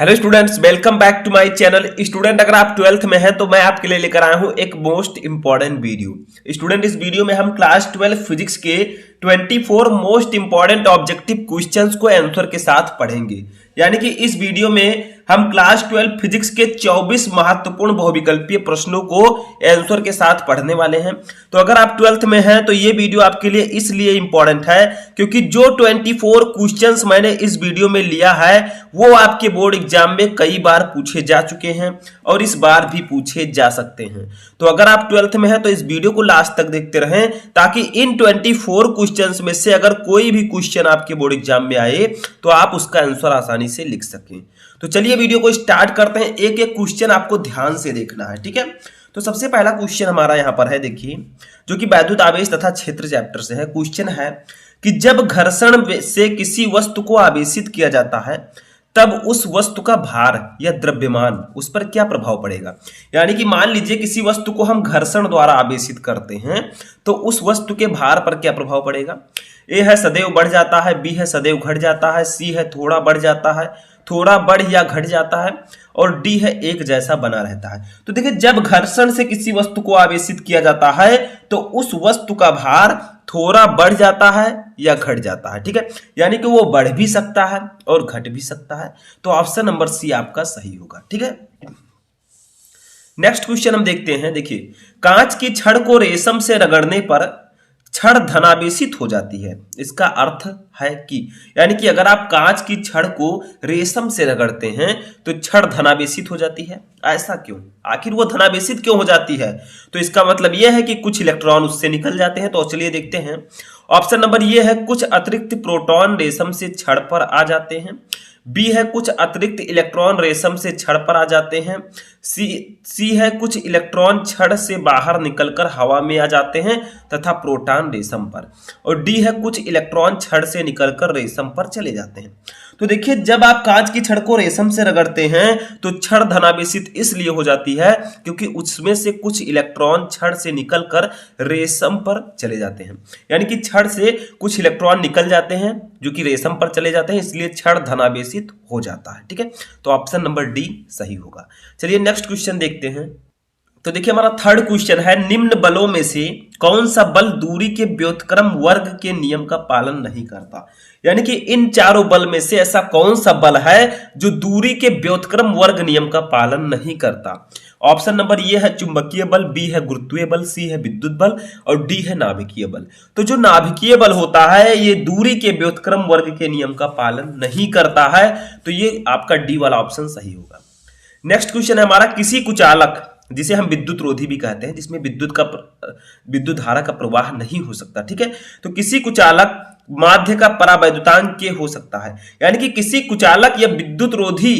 Hello students, welcome back to my channel. Student, अगर आप 12th में हैं तो मैं आपके लिए लेकर आया हूं एक मोस्ट इंपॉर्टेंट वीडियो। स्टूडेंट, इस वीडियो में हम क्लास 12 फिजिक्स के 24 मोस्ट इंपॉर्टेंट ऑब्जेक्टिव क्वेश्चंस को आंसर के साथ पढ़ेंगे। यानी कि इस वीडियो में हम क्लास 12 फिजिक्स के 24 महत्वपूर्ण बहुविकल्पीय प्रश्नों को आंसर के साथ पढ़ने वाले हैं। तो अगर आप 12th में हैं तो ये वीडियो आपके लिए इसलिए इंपॉर्टेंट है क्योंकि जो 24 क्वेश्चंस मैंने इस वीडियो में लिया है वो आपके बोर्ड एग्जाम में कई बार पूछे जा चुके हैं और इस बार भी पूछे जा सकते हैं। तो अगर आप 12th में हैं तो इस वीडियो को लास्ट तक देखते रहें ताकि इन 24 क्वेश्चंस में से अगर कोई भी क्वेश्चन आपके बोर्ड एग्जाम में आए तो आप उसका आंसर आसानी से लिख सकें। तो चलिए वीडियो को स्टार्ट करते हैं। एक एक क्वेश्चन आपको ध्यान से देखना है, ठीक है। तो सबसे पहला क्वेश्चन हमारा यहां पर है, देखिए, जो कि वैद्युत आवेश तथा क्षेत्र चैप्टर से है। क्वेश्चन है कि जब घर्षण से किसी वस्तु को आवेशित किया जाता है तब उस वस्तु का भार या द्रव्यमान उस पर क्या प्रभाव पड़ेगा। यानी कि मान लीजिए किसी वस्तु को हम घर्षण द्वारा आवेशित करते हैं तो उस वस्तु के भार पर क्या प्रभाव पड़ेगा। ए है सदैव बढ़ जाता है, बी है सदैव घट जाता है, सी है थोड़ा बढ़ जाता है, थोड़ा बढ़ या घट जाता है, और डी है एक जैसा बना रहता है। तो देखिए, जब घर्षण से किसी वस्तु को आवेशित किया जाता है तो उस वस्तु का भार थोड़ा बढ़ जाता है या घट जाता है, ठीक है। यानी कि वो बढ़ भी सकता है और घट भी सकता है। तो ऑप्शन नंबर सी आपका सही होगा, ठीक है। नेक्स्ट क्वेश्चन हम देखते हैं। देखिए, कांच की छड़ को रेशम से रगड़ने पर छड़ धनावेशित हो जाती है। इसका अर्थ है कि, यानी कि अगर आप कांच की छड़ को रेशम से रगड़ते हैं तो छड़ धनावेशित हो जाती है। ऐसा क्यों? आखिर वो धनावेशित क्यों हो जाती है? तो इसका मतलब यह है कि कुछ इलेक्ट्रॉन उससे निकल जाते हैं। तो चलिए देखते हैं। ऑप्शन नंबर ये है, कुछ अतिरिक्त प्रोटॉन रेशम से छड़ पर आ जाते हैं। बी है, कुछ अतिरिक्त इलेक्ट्रॉन रेशम से छड़ पर आ जाते हैं। सी है, कुछ इलेक्ट्रॉन छड़ से बाहर निकलकर हवा में आ जाते हैं तथा प्रोटॉन रेशम पर। और डी है, कुछ इलेक्ट्रॉन छड़ से निकलकर रेशम पर चले जाते हैं। तो देखिए, जब आप कांच की छड़ को रेशम से रगड़ते हैं तो छड़ धनावेशित इसलिए हो जाती है क्योंकि उसमें से कुछ इलेक्ट्रॉन छड़ से निकलकर रेशम पर चले जाते हैं। यानी कि छड़ से कुछ इलेक्ट्रॉन निकल जाते हैं जो कि रेशम पर चले जाते हैं, इसलिए छड़ धनावेशित हो जाता है, ठीक है। तो ऑप्शन नंबर डी सही होगा। चलिए नेक्स्ट क्वेश्चन देखते हैं। तो देखिए, हमारा थर्ड क्वेश्चन है, निम्न बलों में से कौन सा बल दूरी के व्युत्क्रम वर्ग के नियम का पालन नहीं करता। यानी कि इन चारों बल में से ऐसा कौन सा बल है जो दूरी के व्युत्क्रम वर्ग नियम का पालन नहीं करता। ऑप्शन नंबर ये है चुंबकीय बल, बी है गुरुत्वीय बल, सी है विद्युत बल, और डी है नाभिकीय बल। तो जो नाभिकीय बल होता है ये दूरी के व्युत्क्रम वर्ग के नियम का पालन नहीं करता है। तो ये आपका डी वाला ऑप्शन सही होगा। नेक्स्ट क्वेश्चन है हमारा, किसी कुचालक, जिसे हम विद्युत रोधी भी कहते हैं, जिसमें विद्युत धारा का प्रवाह नहीं हो सकता, ठीक है। तो किसी कुचालक माध्य का परावैद्युतांक क्या हो सकता है। यानी कि किसी कुचालक या विद्युत रोधी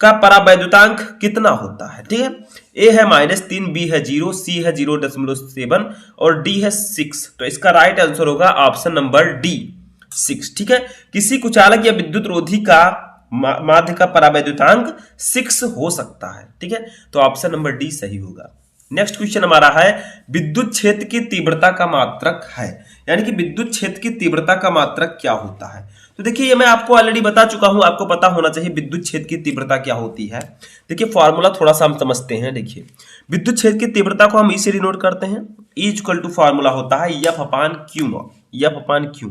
का परावैद्युतांक कितना होता है, ठीक है। ए है -3, बी है 0, सी है 0.7 और डी है 6। तो इसका राइट आंसर होगा ऑप्शन नंबर डी 6, ठीक है। किसी कुचालक या विद्युत रोधी का माध्य का परावैद्युतांक 6 हो सकता है, ठीक है। तो ऑप्शन नंबर डी सही होगा। नेक्स्ट क्वेश्चन हमारा है, विद्युत क्षेत्र की तीव्रता का मात्रक है। यानी कि विद्युत क्षेत्र की तीव्रता का मात्रक क्या होता है। तो देखिए, ये मैं आपको ऑलरेडी बता चुका हूं, आपको पता होना चाहिए विद्युत क्षेत्र की तीव्रता क्या होती है। देखिए, फॉर्मूला थोड़ा सा हम समझते हैं। देखिए, विद्युत क्षेत्र की तीव्रता को हम इसे डिनोट करते हैं, E = फॉर्मूला होता है F/Q,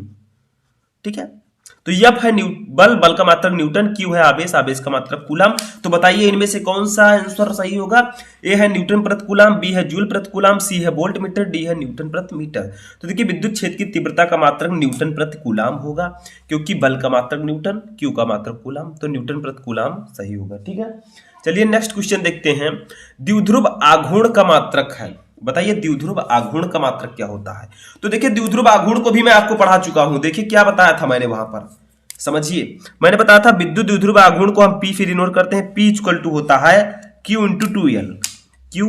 ठीक है। तो F है बल का मात्रक न्यूटन, Q है आवेश का मात्रक कूलम। तो बताइए इनमें से कौन सा आंसर सही होगा। ए है न्यूटन प्रति कूलम, बी है जूल प्रति कूलम, सी है वोल्ट मीटर, डी है न्यूटन प्रति मीटर। तो देखिए, विद्युत क्षेत्र की तीव्रता का मात्रक न्यूटन प्रति कूलम होगा क्योंकि बल का मात्रक न्यूटन, Q का मात्रक कूलम, तो न्यूटन प्रति कूलम सही होगा, ठीक है। चलिए नेक्स्ट क्वेश्चन देखते हैं। द्विध्रुव आघूर्ण का मात्रक है। बताइए द्विध्रुव आघूर्ण का मात्रक क्या होता है। तो देखिए, द्विध्रुव आघूर्ण को भी मैं आपको पढ़ा चुका हूं। देखिए क्या बताया था मैंने वहां पर, समझिए। मैंने बताया था विद्युत द्विध्रुव आघूर्ण को हम P से डिनोट करते हैं। P = होता है Q × 2L, Q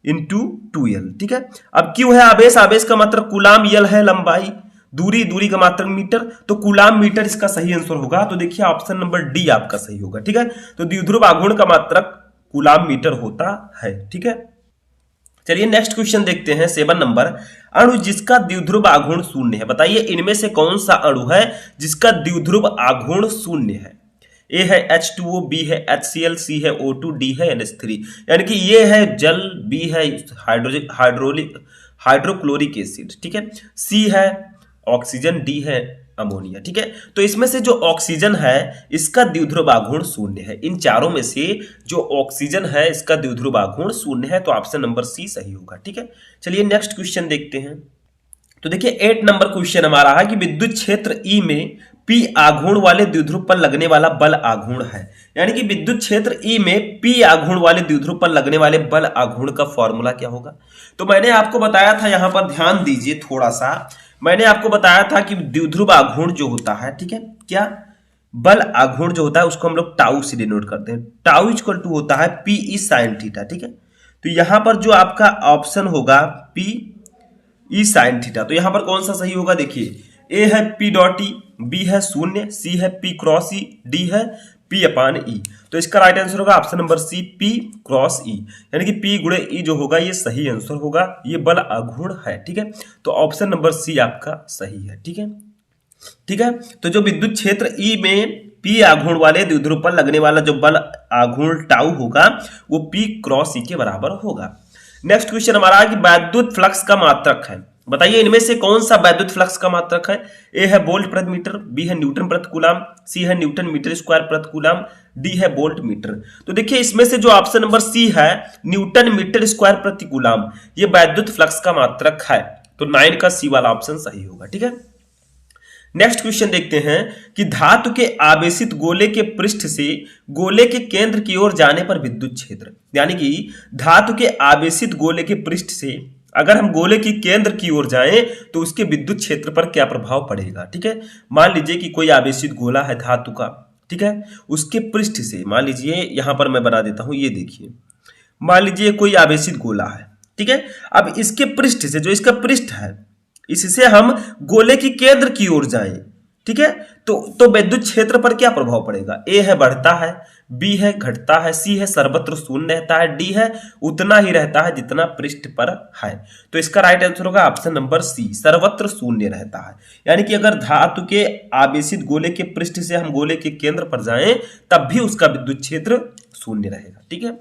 × 2L, ठीक है। अब Q है आवेश का मात्रक कूलाम, L है लंबाई, दूरी का मात्रक मीटर, तो कूलाम मीटर इसका सही आंसर होगा। तो देखिए ऑप्शन नंबर डी आपका सही होगा, ठीक है। तो द्विध्रुव आघूर्ण का मात्रक कूलाम मीटर होता है, ठीक है। चलिए नेक्स्ट क्वेश्चन देखते हैं। 7 नंबर, अणु जिसका द्विध्रुव आघूर्ण 0 है। बताइए इनमें से कौन सा अणु है जिसका द्विध्रुव आघूर्ण 0 है। ए है H2O, बी है HCl, सी है O2, डी है NH3। यानी कि ये है जल, बी है हाइड्रोक्लोरिक एसिड, ठीक है, सी है ऑक्सीजन, डी है अमोनिया, ठीक है। तो इसमें से जो ऑक्सीजन है इसका द्विध्रुव आघूर्ण शून्य है। इन चारों में से जो ऑक्सीजन है इसका द्विध्रुव आघूर्ण शून्य है, तो ऑप्शन नंबर सी सही होगा, ठीक है। चलिए नेक्स्ट क्वेश्चन देखते हैं। तो देखिए 8 नंबर क्वेश्चन हमारा है कि विद्युत क्षेत्र ई में पी आघूर्ण वाले द्विध्रुव पर लगने वाला बल आघूर्ण है। यानी कि विद्युत क्षेत्र ई में पी आघूर्ण वाले द्विध्रुव पर लगने वाले बल आघूर्ण का फॉर्मूला क्या होगा। तो मैंने आपको बताया था, यहां पर ध्यान दीजिए थोड़ा सा, मैंने आपको बताया था कि द्विध्रुव आघूर्ण जो होता है, ठीक है, क्या बल आघूर्ण जो होता है उसको हम लोग टाउ से डिनोट करते हैं। टाउ इक्वल टू होता है पी ई साइन थीटा, ठीक है। तो यहां पर जो आपका ऑप्शन होगा पी ई साइन थीटा, तो यहां पर कौन सा सही होगा, देखिए ए है पी डॉट ई, बी है शून्य, सी है पी क्रॉस ई, डी है पी अपान ई। तो इसका राइट आंसर होगा option number C P cross E, यानी कि पी गुणे ई जो होगा ये सही आंसर होगा, ये बल आघूर्ण है, ठीक है। तो ऑप्शन नंबर सी आपका सही है, ठीक है, ठीक है। तो जो विद्युत क्षेत्र ई में पी आघूर्ण वाले द्विध्रुव पर लगने वाला जो बल आघूर्ण टाउ होगा वो पी क्रॉस ई के बराबर होगा। नेक्स्ट क्वेश्चन हमारा है कि वैद्युत फ्लक्स का मात्रक है। बताइए इनमें से कौन सा वैद्युत फ्लक्स का मात्रक है। ए है वोल्ट प्रति मीटर, बी है न्यूटन प्रति कूलम, सी है न्यूटन मीटर स्क्वायर प्रति कूलम, डी है वोल्ट मीटर। तो देखिए इसमें से जो ऑप्शन नंबर सी है न्यूटन मीटर स्क्वायर प्रति कूलम, ये वैद्युत फ्लक्स का मात्रक है। तो 9 का सी वाला ऑप्शन सही होगा, ठीक है। नेक्स्ट क्वेश्चन देखते हैं कि धातु के आवेशित गोले के पृष्ठ से गोले के केंद्र की ओर जाने पर विद्युत क्षेत्र, यानी कि धातु के आवेशित गोले के पृष्ठ से अगर हम गोले की केंद्र की ओर जाएं तो उसके विद्युत क्षेत्र पर क्या प्रभाव पड़ेगा, ठीक है। मान लीजिए कि कोई आवेशित गोला है धातु का, ठीक है, उसके पृष्ठ से मान लीजिए, यहां पर मैं बना देता हूं, ये देखिए, मान लीजिए कोई आवेशित गोला है, ठीक है। अब इसके पृष्ठ से, जो इसका पृष्ठ है, इससे हम गोले की केंद्र की ओर जाएं, ठीक है, तो विद्युत क्षेत्र पर क्या प्रभाव पड़ेगा। ए है बढ़ता है, बी है घटता है, सी है सर्वत्र शून्य रहता है, डी है उतना ही रहता है जितना पृष्ठ पर है। तो इसका राइट आंसर होगा ऑप्शन नंबर सी, सर्वत्र शून्य रहता है। यानी कि अगर धातु के आवेशित गोले के पृष्ठ से हम गोले के केंद्र पर जाएं तब भी उसका विद्युत क्षेत्र शून्य रहेगा, ठीक है।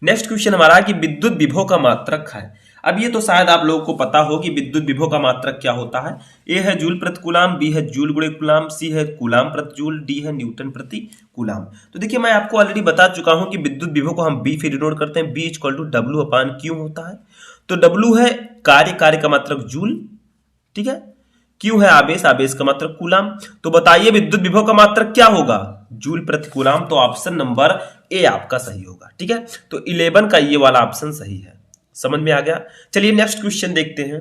नेक्स्ट क्वेश्चन हमारा कि विद्युत विभव का मात्रक है। अब ये तो शायद आप लोगों को पता हो कि विद्युत विभव का मात्रक क्या होता है। ए है जूल प्रति कूलम, बी है जूल गुणे कूलम, सी है कूलम प्रति जूल, डी है न्यूटन प्रति कूलम। तो देखिए मैं आपको ऑलरेडी बता चुका हूं कि विद्युत विभव को हम बी से डिनोट करते हैं, B equal to W upon Q होता है। तो डब्ल्यू है कार्य, कार्य का मात्रक जूल, ठीक है, क्यू है आवेश, आवेश का मात्रक कूलम। तो बताइए विद्युत विभव का मात्रक क्या होगा, जूल प्रति कूलम। तो ऑप्शन नंबर ए आपका सही होगा, ठीक है। तो 11 का ये वाला ऑप्शन सही है, समझ में आ गया। चलिए नेक्स्ट क्वेश्चन देखते हैं।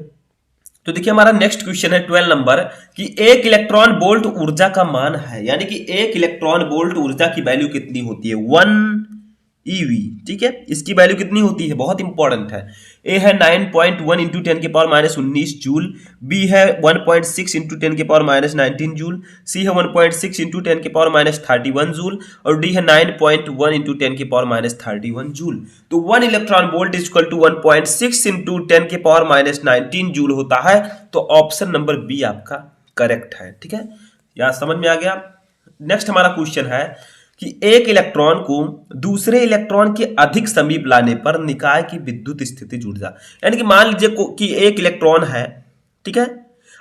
तो देखिए हमारा नेक्स्ट क्वेश्चन है 12 नंबर कि 1 इलेक्ट्रॉन वोल्ट ऊर्जा का मान है, यानी कि 1 इलेक्ट्रॉन वोल्ट ऊर्जा की वैल्यू कितनी होती है, 1 ईवी, ठीक है, इसकी वैल्यू कितनी होती है, बहुत इंपॉर्टेंट है। ए है 9.1 इंटू 10 के पावर माइनस 19 जूल, बी है 1.6 इंटू 10 के पावर माइनस 19 जूल, सी है 1.6 इंटू 10 के पावर माइनस 31 जूल, और डी है 9.1 इंटू 10 के पावर माइनस 31 जूल। तो 1 electron volt is equal to 1.6 into 10 के पावर माइनस 19 जूल होता है। तो ऑप्शन नंबर बी आपका करेक्ट है, ठीक है, यहां समझ में आ गया। नेक्स्ट हमारा क्वेश्चन है कि एक इलेक्ट्रॉन को दूसरे इलेक्ट्रॉन के अधिक समीप लाने पर निकाय की विद्युत स्थितिज ऊर्जा, यानी कि मान लीजिए कि एक इलेक्ट्रॉन है, ठीक है,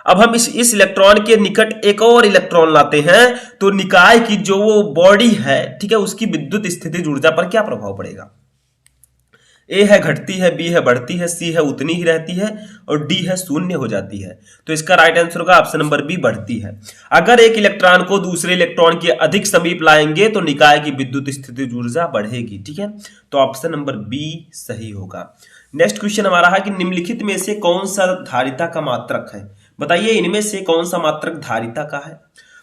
अब हम इस इलेक्ट्रॉन के निकट एक और इलेक्ट्रॉन लाते हैं तो निकाय की जो वो बॉडी है, ठीक है, उसकी विद्युत स्थितिज ऊर्जा पर क्या प्रभाव पड़ेगा। ए है घटती है, बी है बढ़ती है, सी है उतनी ही रहती है, और डी है शून्य हो जाती है। तो इसका राइट आंसर होगा ऑप्शन नंबर बी, बढ़ती है। अगर एक इलेक्ट्रॉन को दूसरे इलेक्ट्रॉन के अधिक समीप लाएंगे तो निकाय की विद्युत स्थितिज ऊर्जा बढ़ेगी, ठीक है। तो ऑप्शन नंबर बी सही होगा। नेक्स्ट क्वेश्चन हमारा है कि निम्नलिखित में से कौन सा धारिता का मात्रक है। बताइए इनमें से कौन सा मात्रक धारिता का है।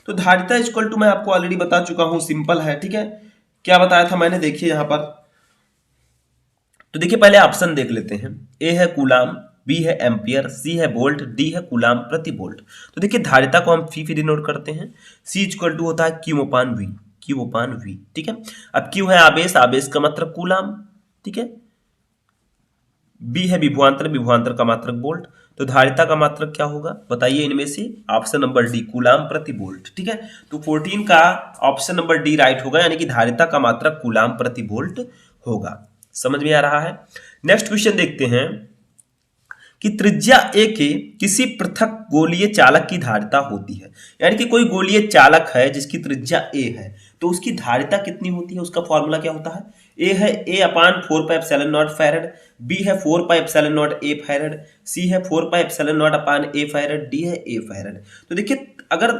तो धारिता इक्वल टू मैं आपको ऑलरेडी बता चुका हूं, सिंपल है, ठीक है। क्या बताया था मैंने, देखिए यहां पर, तो देखिए पहले ऑप्शन देख लेते हैं। ए है कूलम, बी है एम्पियर, सी है वोल्ट, डी है कूलम प्रति वोल्ट। तो देखिए धारिता को हम फी डिनोट करते हैं। सी इक्वल टू होता है Q upon V, Q upon V, ठीक है। अब क्यू है आवेश, आवेश का मात्रक कूलम, ठीक है। बी है विभवांतर, विभवांतर का मात्रक वोल्ट। तो धारिता का मात्रक क्या होगा बताइए इनमें से। ऑप्शन नंबर डी कूलाम प्रति वोल्ट। ठीक है, तो 14 का ऑप्शन नंबर डी राइट होगा, यानी कि धारिता का मात्रक कूलाम प्रति वोल्ट होगा। समझ में आ रहा है। नेक्स्ट क्वेश्चन देखते हैं कि त्रिज्या ए के किसी पृथक गोलीय चालक की धारिता होती है, यानी कि कोई गोलीय चालक है जिसकी त्रिज्या ए है तो उसकी धारिता कितनी होती है, उसका फॉर्मूला क्या होता है। ए है ए अपान 4πε0 फैरेड, बी है 4πε0 ए फैरेड, सी है 4πε0 अपान ए फैरेड, डी है ए फैरेड। तो देखिए अगर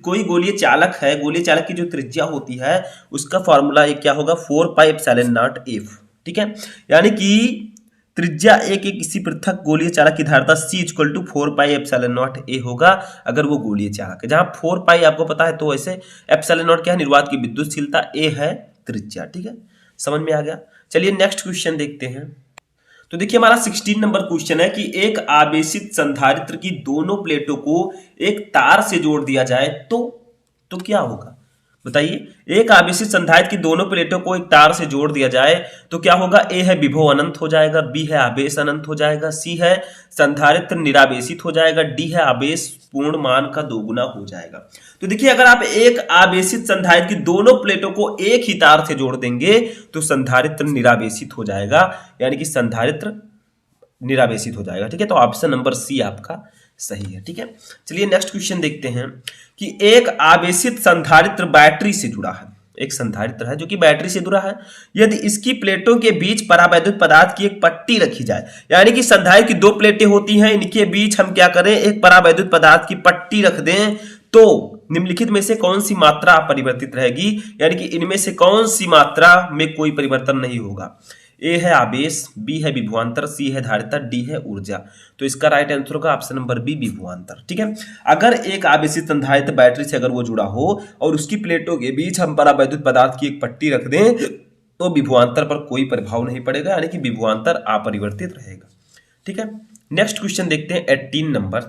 कोई गोलीय चालक है, गोलीय चालक की जो त्रिज्या होती है उसका फॉर्मूला क्या होगा 4πε0 एफ। ठीक है, यानी कि त्रिज्या ए के किसी पृथक गोलीय चालक की धारिता C = 4πε0 ए होगा अगर वो गोलीय चालक है। जहां 4π आपको पता है तो ऐसे ε0 क्या है, निर्वात की विद्युतशीलता, ए है त्रिज्या। ठीक है, समझ में आ गया। चलिए नेक्स्ट क्वेश्चन देखते हैं। तो देखिए हमारा 16 नंबर क्वेश्चन है कि एक आवेशित संधारित्र की दोनों प्लेटों को एक तार से जोड़ दिया जाए तो क्या होगा बताइए। एक आवेशित संधारित्र की दोनों प्लेटों को एक तार से जोड़ दिया जाए तो क्या होगा। ए है विभव अनंत हो जाएगा, बी है आवेश अनंत हो जाएगा, सी है संधारित्र निरावेशित हो जाएगा, डी है आवेश पूर्ण मान का दोगुना हो जाएगा। तो देखिए अगर आप एक आवेशित संधारित्र की दोनों प्लेटों को एक ही तार से जोड़ देंगे तो संधारित्र निरावेशित हो जाएगा, यानी कि संधारित्र निरावेशित हो जाएगा। ठीक है, तो ऑप्शन नंबर सी आपका सही है। ठीक है, चलिए नेक्स्ट क्वेश्चन देखते हैं कि एक आवेशित संधारित्र बैटरी से जुड़ा है। एक संधारित्र है जो कि बैटरी से जुड़ा है, यदि इसकी प्लेटों के बीच परावैद्युत पदार्थ की एक पट्टी रखी जाए, यानी कि संधारित्र की दो प्लेटें होती हैं, इनके बीच हम क्या करें एक परावैद्युत पदार्थ की पट्टी रख दें तो निम्नलिखित में से कौन सी मात्रा अपरिवर्तित रहेगी, यानी कि इनमें से कौन सी मात्रा में कोई परिवर्तन नहीं होगा। ए है आवेश, बी है विभवांतर, सी है धारिता, डी है ऊर्जा। तो इसका राइट आंसर होगा ऑप्शन नंबर बी विभवांतर। ठीक है, अगर एक आवेशित संधारित्र बैटरी से अगर वो जुड़ा हो और उसकी प्लेटों के बीच हम परावैद्युत पदार्थ की एक पट्टी रख दें तो विभवांतर पर कोई प्रभाव नहीं पड़ेगा, यानी कि विभवांतर अपरिवर्तित रहेगा। ठीक है, नेक्स्ट क्वेश्चन देखते हैं। 18 नंबर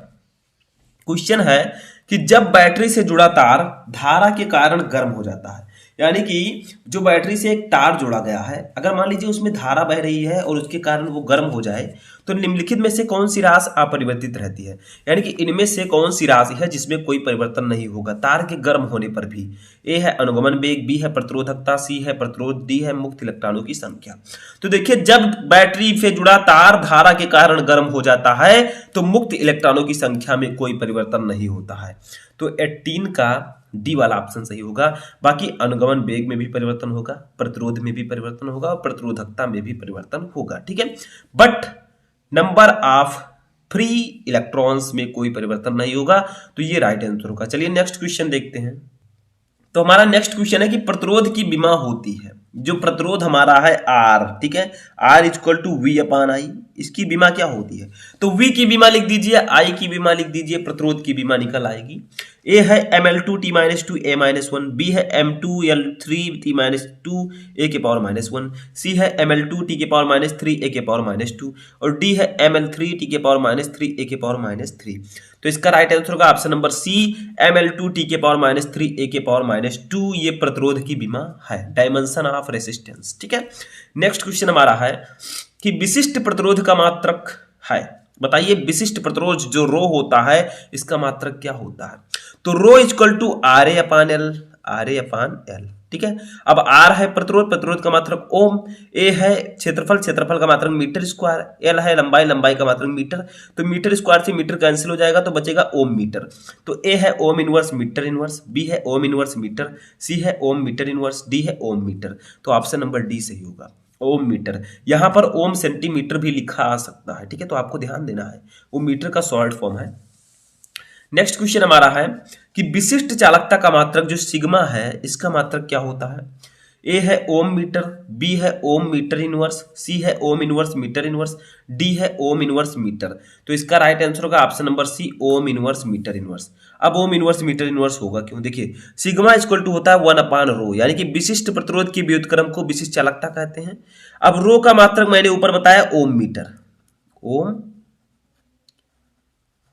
क्वेश्चन है कि जब बैटरी से जुड़ा तार धारा के कारण गर्म हो जाता है, यानी कि जो बैटरी से एक तार जोड़ा गया है अगर मान लीजिए उसमें धारा बह रही है और उसके कारण वो गर्म हो जाए तो निम्नलिखित में से कौन सी राशि अपरिवर्तित रहती है, यानी कि इनमें से कौन सी राशि है जिसमें कोई परिवर्तन नहीं होगा तार के गर्म होने पर भी। ए है अनुगमन वेग, बी है प्रतिरोधकता, सी है प्रतिरोध, डी है मुक्त इलेक्ट्रॉनों की संख्या। तो देखिए जब बैटरी से जुड़ा तार धारा के कारण गर्म हो जाता है तो मुक्त इलेक्ट्रॉनों की संख्या में कोई परिवर्तन नहीं होता है। तो 18 का डी वाला ऑप्शन सही होगा। बाकी अनुगमन वेग में भी परिवर्तन होगा, प्रतिरोध में भी परिवर्तन होगा और प्रतिरोधकता में भी परिवर्तन होगा। ठीक है, but number of free electrons में कोई परिवर्तन नहीं होगा, तो ये राइट आंसर होगा। चलिए नेक्स्ट क्वेश्चन देखते हैं। तो हमारा नेक्स्ट क्वेश्चन है कि प्रतिरोध की विमा होती है, जो प्रतिरोध हमारा है R। ठीक है, R = V/I, इसकी विमा क्या होती है। तो V की विमा लिख दीजिए, I की विमा लिख दीजिए, प्रतिरोध की विमा निकल आएगी। A है Ml2T-2 A-1, B है M2L3T-2 A⁻⁻1, C है Ml2T⁻³ A⁻⁻2 और D है Ml3T⁻³ A⁻⁻3। तो इसका राइट आंसर होगा option number C Ml2T⁻³ A⁻⁻2। ये प्रतिरोध की विमा है, डायमेंशन ऑफ रेसिस्टेंस। ठीक है, नेक्स्ट क्वेश्चन हमारा है कि विशिष्ट प्रतिरोध का मात्रक है। बताइए विशिष्ट प्रतिरोध जो रो होता है इसका मात्रक क्या होता है। तो रो = RA/L। ठीक है, अब R है प्रतिरोध, प्रतिरोध का मात्रक ओम, A है क्षेत्रफल, क्षेत्रफल का मात्रक मीटर स्क्वायर, L है लंबाई, लंबाई का मात्रक मीटर। तो मीटर स्क्वायर से मीटर कैंसिल हो जाएगा तो बचेगा ओम मीटर। तो A है ohm inverse metre inverse, B है ओम इनवर्स मीटर, C है ओम मीटर इनवर्स, D है ओम मीटर। तो ऑप्शन नंबर डी सही होगा, ओम मीटर। यहां पर ओम सेंटीमीटर भी लिखा आ सकता है। ठीक है, तो आपको ध्यान देना है, वो मीटर का शॉर्ट फॉर्म है। नेक्स्ट क्वेश्चन हमारा है कि विशिष्ट चालकता का मात्रक जो सिग्मा है इसका मात्रक क्या होता है। ए है ओम मीटर, बी है ओम मीटर इनवर्स, सी है ohm inverse metre inverse, D है ओम इनवर्स मीटर। तो इसका राइट आंसर होगा option number C ohm inverse metre inverse. अब ओम इनवर्स मीटर इनवर्स होगा क्यों, देखिए सिग्मा = होता है 1/ρ, यानी कि विशिष्ट प्रतिरोध की व्युत्क्रम को विशिष्ट चालकता कहते हैं। अब रो का मात्रक मैंने ऊपर बताया ओम मीटर, ओम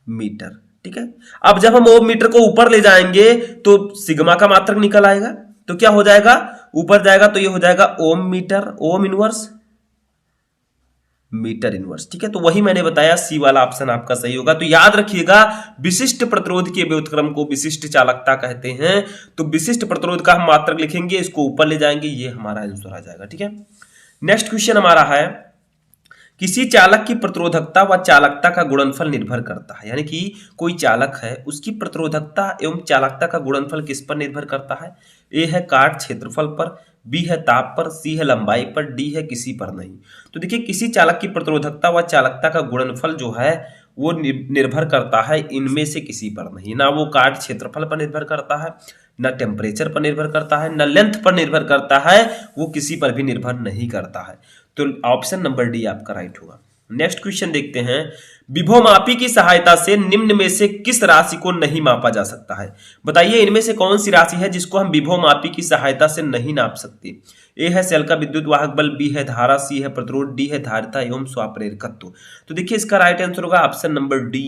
मीटर। ठीक है, अब जब हम ओम मीटर को ऊपर ले जाएंगे तो सिग्मा का मात्रक निकल आएगा। तो क्या हो जाएगा, ऊपर जाएगा तो ये हो जाएगा ohm metre, ohm inverse metre inverse. ठीक है, तो वही मैंने बताया, सी वाला ऑप्शन आपका सही होगा। तो याद रखिएगा, विशिष्ट प्रतिरोध के व्युत्क्रम को विशिष्ट चालकता कहते हैं। तो विशिष्ट प्रतिरोध का हम मात्रक लिखेंगे, इसको ऊपर ले जाएंगे, ये हमारा आंसर आ जाएगा। ठीक है, नेक्स्ट क्वेश्चन हमारा है, किसी चालक की प्रतिरोधकता व चालकता का गुणनफल निर्भर करता है। यानी कि कोई चालक है, उसकी प्रतिरोधकता एवं चालकता का गुणनफल किस पर निर्भर करता है? ए है काट क्षेत्रफल पर, बी है ताप पर, सी है लंबाई पर, डी है किसी पर नहीं। तो देखिए, किसी चालक की प्रतिरोधकता व चालकता का गुणनफल जो है वो निर्भर करता है इनमें से किसी पर नहीं। ना वो काट क्षेत्रफल पर निर्भर करता है, न टेम्परेचर पर निर्भर करता है, न लेंथ पर निर्भर करता है, वो किसी पर भी निर्भर नहीं करता है। तो ऑप्शन नंबर डी आपका राइट होगा। नेक्स्ट क्वेश्चन देखते हैं, विभवमापी की सहायता से निम्न में से किस राशि को नहीं मापा जा सकता है? बताइए, इनमें से कौन सी राशि है जिसको हम विभवमापी की सहायता से नहीं नाप सकते? ए है सेल का विद्युत वाहक बल, बी है धारा, सी है प्रतिरोध, डी है धारिता एवं स्वाप्रेरकत्व। तो देखिए, इसका राइट आंसर होगा ऑप्शन नंबर डी।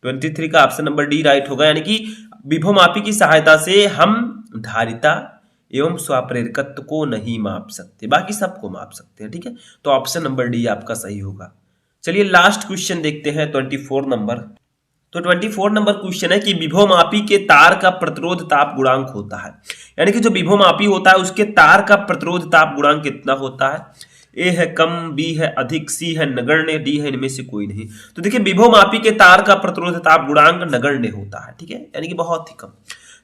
23 का ऑप्शन नंबर डी राइट होगा। यानी कि विभवमापी की सहायता से हम धारिता एवं स्वाप्रेरकत्व को नहीं माप सकते, बाकी सबको माप सकते हैं। ठीक है, तो ऑप्शन नंबर डी आपका सही होगा। चलिए लास्ट क्वेश्चन देखते हैं, 24 नंबर। तो 24 नंबर क्वेश्चन है कि विभवमापी के तार का प्रतिरोध ताप गुणांक होता है। यानी कि जो विभवमापी होता है उसके तार का प्रतिरोध ताप गुणांक कितना होता है? ए है कम, बी है अधिक, सी है नगण्य, डी है इनमें से कोई नहीं। तो देखिए, विभवमापी के तार का प्रतिरोध ताप गुणांक नगण्य होता है। ठीक है, यानी कि बहुत ही कम।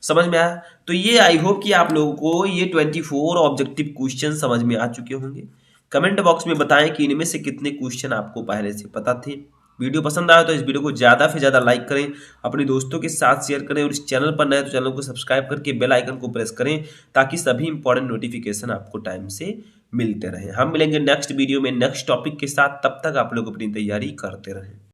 समझ में आया? तो ये आई होप कि आप लोगों को ये 24 ऑब्जेक्टिव क्वेश्चन समझ में आ चुके होंगे। कमेंट बॉक्स में बताएं कि इनमें से कितने क्वेश्चन आपको पहले से पता थे। वीडियो पसंद आया तो इस वीडियो को ज़्यादा से ज़्यादा लाइक करें, अपने दोस्तों के साथ शेयर करें, और इस चैनल पर नए तो चैनल को सब्सक्राइब करके बेल आइकन को प्रेस करें, ताकि सभी इंपॉर्टेंट नोटिफिकेशन आपको टाइम से मिलते रहें। हम मिलेंगे नेक्स्ट वीडियो में नेक्स्ट टॉपिक के साथ, तब तक आप लोग अपनी तैयारी करते रहें।